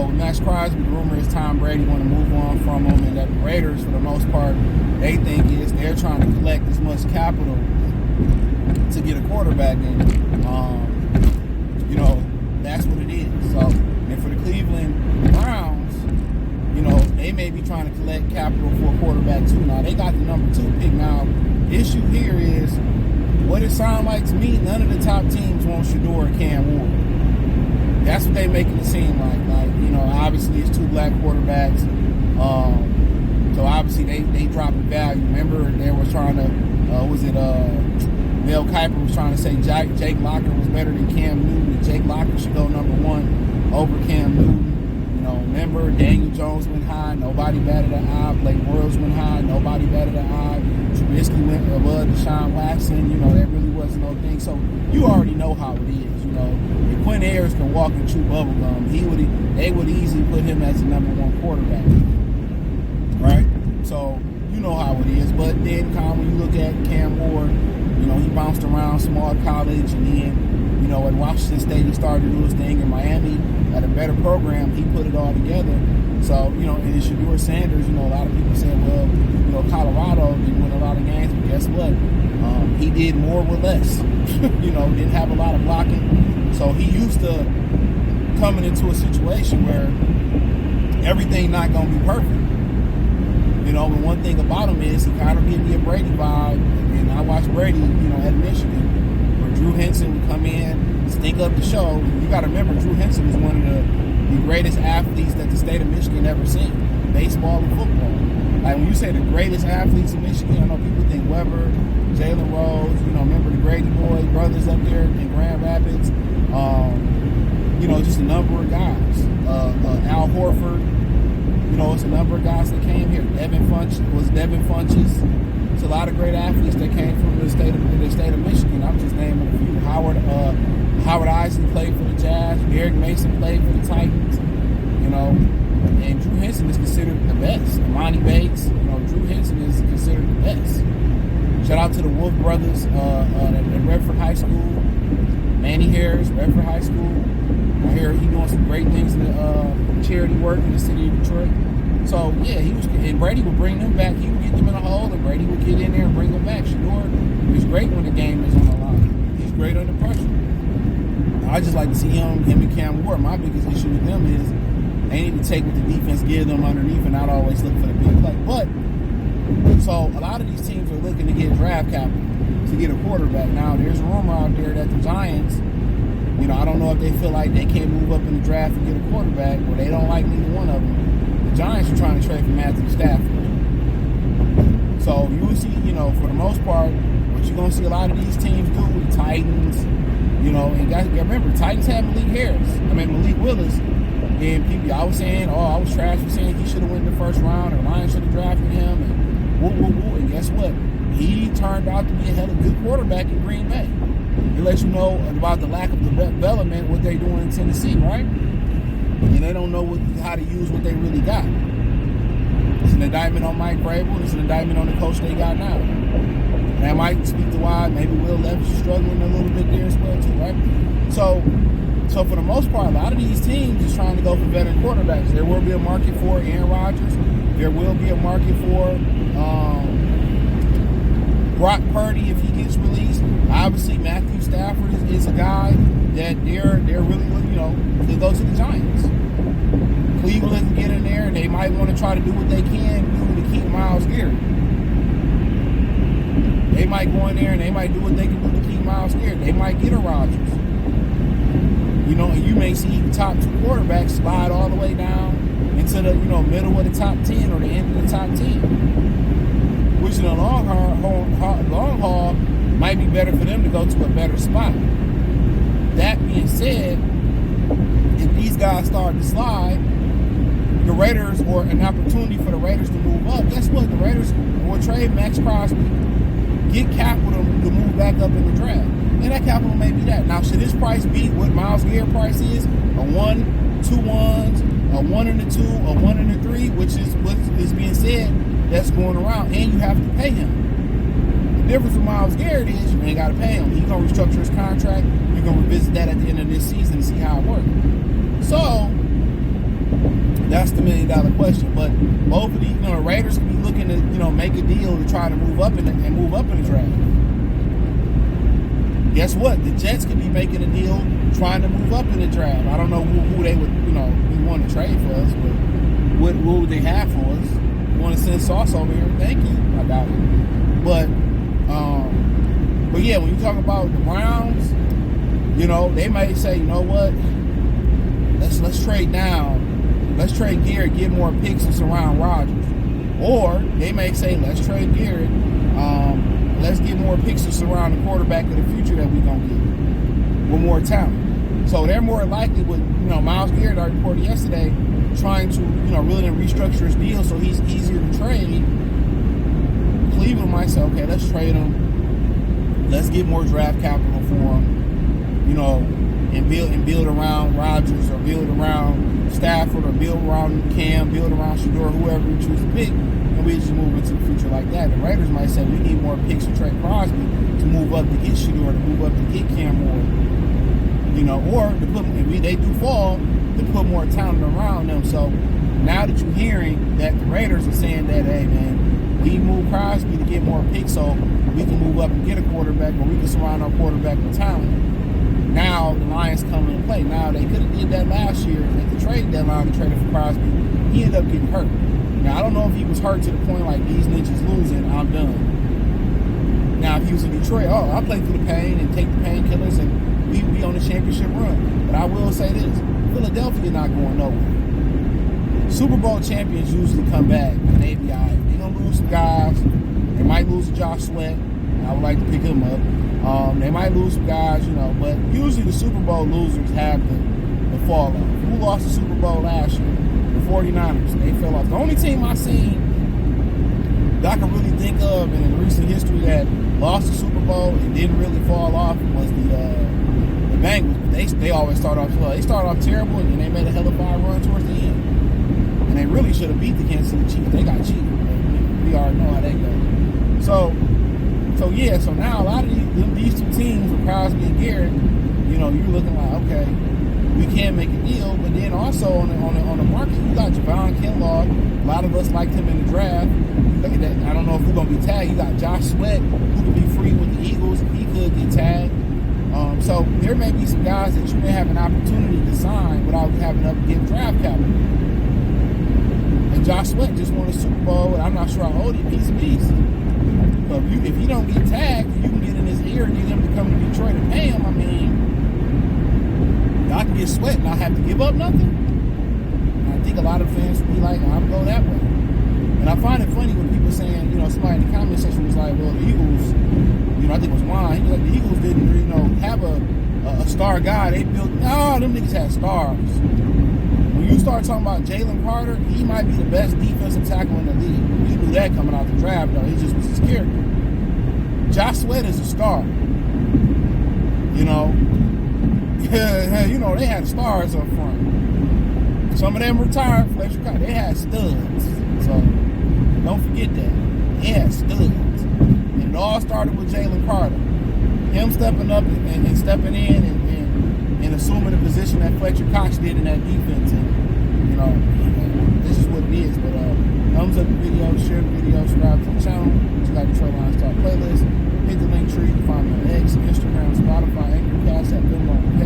with Maxx Crosby, the rumor is Tom Brady want to move on from him, and that the Raiders, for the most part, they think is they're trying to collect as much capital to get a quarterback in. That's what it is. So, and for the Cleveland Browns, they may be trying to collect capital for a quarterback too. Now, they got the number 2 pick. Now, the issue here is, what it sounds like to me, none of the top teams want Shedeur or Cam Ward. That's what they making it seem like. Obviously it's 2 black quarterbacks. So obviously they dropping value. Remember, they were trying to, Mel Kiper was trying to say Jake Locker was better than Cam Newton, and Jake Locker should go number 1 over Cam Newton. Remember, Daniel Jones went high, nobody batted an eye. Blake Bortles went high, nobody batted an eye. Trubisky went above Deshaun Watson. That really wasn't no thing. So you already know how it is. If Quinn Ayers can walk and chew bubblegum, they would easily put him as the number 1 quarterback. Right? So you know how it is. But then, when you look at Cam Ward, he bounced around small college, and then, at Washington State, he started to do his thing. In Miami, at a better program, he put it all together. So, and in Shedeur Sanders, a lot of people say, well, Colorado didn't win a lot of games, but guess what? He did more with less. Didn't have a lot of blocking. So he used to coming into a situation where everything not going to be perfect. And one thing about him is he kind of gave me a Brady vibe. And I watched Brady, at Michigan, where Drew Henson would come in, stink up the show. You got to remember, Drew Henson was one of the greatest athletes that the state of Michigan ever seen, baseball and football. Like, when you say the greatest athletes in Michigan, I know people think Weber, Jalen Rose, remember the Grady Boy brothers up there in Grand Rapids. Just a number of guys. Al Horford, it's a number of guys that came here. Devin Funches. It's a lot of great athletes that came from the state of Michigan. I'm just naming a few. Howard Isley played for the Jazz. Derek Mason played for the Titans. And Drew Henson is considered the best. Amani Bates, Drew Henson is considered the best. Shout out to the Wolf brothers at Redford High School. Manny Harris, Redford High School. I hear he's doing some great things in the charity work in the city of Detroit. So, yeah, and Brady would bring them back. He would get them in a hole, and Brady would get in there and bring them back. Shedeur is great when the game is on the line. He's great under pressure. I just like to see him and Cam Ward. My biggest issue with them is they need to take what the defense gives them underneath and not always look for the big play. But, so a lot of these teams are looking to get draft capital to get a quarterback. Now, there's a rumor out there that the Giants, I don't know if they feel like they can't move up in the draft and get a quarterback, or they don't like neither one of them. The Giants are trying to trade for Matthew Stafford. So you will see, for the most part, what you're going to see a lot of these teams do with the Titans, and guys, remember, Titans had Malik Willis, and people, I was saying, I was trash for saying he should have went in the first round, or Lions should have drafted him, and and guess what? He turned out to be a hell of a good quarterback in Green Bay. It lets you know about the lack of development, what they're doing in Tennessee, right? And they don't know how to use what they really got. It's an indictment on Mike Vrabel. It's an indictment on the coach they got now. And that might speak to why maybe Will Levis is struggling a little bit there as well too, right? So for the most part, a lot of these teams is trying to go for veteran quarterbacks. There will be a market for Aaron Rodgers. There will be a market for Brock Purdy if he gets released. Obviously, Matthew Stafford is a guy that they're really, to go to the Giants. Cleveland can get in there, and they might want to try to do what they can do to keep Myles Garrett. They might go in there and they might do what they can do to keep Myles Garrett. They might get a Rodgers. And you may see the top 2 quarterbacks slide all the way down into the, middle of the top 10 or the end of the top 10. Which in the long haul might be better for them to go to a better spot. That being said, if these guys start to slide, the Raiders, or an opportunity for the Raiders to move up, guess what? The Raiders will trade Maxx Crosby, get capital to move back up in the draft. And that capital may be that. Now, should this price be what Myles Garrett price is? A 1, 2 1s, a 1 and a 2, a 1 and a 3, which is what is being said that's going around, and you have to pay him. The difference with Myles Garrett is you ain't got to pay him. He's going to restructure his contract. You're going to revisit that at the end of this season and see how it works. So, million question. But both of these, the Raiders could be looking to, make a deal to try to move up in the draft. Guess what? The Jets could be making a deal trying to move up in the draft. I don't know who they would, we want to trade for us, but what would they have for us? You want to send Sauce over here? Thank you. I doubt it. But yeah, when you talk about the Browns, they may say, you know what? Let's trade down. Let's trade Garrett, get more picks and surround Rodgers. Or they may say, let's trade Garrett. Let's get more picks to surround the quarterback of the future that we're going to get with more talent. So they're more likely with, Myles Garrett, I reported yesterday, trying to, really restructure his deal so he's easier to trade. Cleveland might say, okay, let's trade him. Let's get more draft capital for him, and build around Rodgers or build around Stafford or build around Cam, build around Shedeur, whoever we choose to pick. And we just move into the future like that. The Raiders might say we need more picks to trade Crosby to move up to get Shedeur, to move up to get Cam Moore, or to put, if they do fall, to put more talent around them. So now that you're hearing that the Raiders are saying that, hey man, we move Crosby to get more picks so we can move up and get a quarterback, or we can surround our quarterback with talent. Now the Lions come into play. Now they could have did that last year at the trade deadline, to trade for Crosby. He ended up getting hurt. Now, I don't know if he was hurt to the point like these ninjas losing, I'm done. Now, if he was in Detroit, I'll play through the pain and take the painkillers and we be on the championship run. But I will say this, Philadelphia not going nowhere. Super Bowl champions usually come back and they be all right. They're going to lose some guys. They might lose to Josh Sweat. I would like to pick him up. They might lose some guys, but usually the Super Bowl losers have the fall off. Who lost the Super Bowl last year? 49ers, they fell off. The only team I seen that I can really think of in recent history that lost the Super Bowl and didn't really fall off was the Bengals. But they always start off slow. They started off terrible and then they made a hell of a run towards the end. And they really should have beat the Kansas City Chiefs. They got cheated. We already know how they go. So now a lot of these two teams with Crosby and Garrett, you're looking like, okay, we can make a deal, but then also on the market, you got Javon Kinlaw. A lot of us liked him in the draft. I don't know if we're going to be tagged. You got Josh Sweat, who could be free with the Eagles. He could get tagged. So there may be some guys that you may have an opportunity to sign without having to give draft capital. And Josh Sweat just won a Super Bowl, and I'm not sure how old he's a beast. But if you don't get tagged, you can get in his ear and get him to come to Detroit and pay him. I mean, I can get Sweat and not have to give up nothing. And I think a lot of fans would be like, I'm going that way. And I find it funny when people saying, somebody in the comment section was like, well, the Eagles, I think it was Juan, he was like, the Eagles didn't really, have a star guy. They built, no, them niggas had stars. When you start talking about Jalen Carter, he might be the best defensive tackle in the league. We knew that coming out the draft, though. He just was his character. Josh Sweat is a star. They had stars up front. Some of them retired. They had studs. So don't forget that. They had studs. And it all started with Jalen Carter. Him stepping up and stepping in and assuming the position that Fletcher Cox did in that defense. And, this is what it is. But thumbs up the video, share the video, subscribe to the channel. Just like the Detroit Lions Talk playlist. Hit the link tree. You can find me on X, Instagram, Spotify, Anchor, Venmo.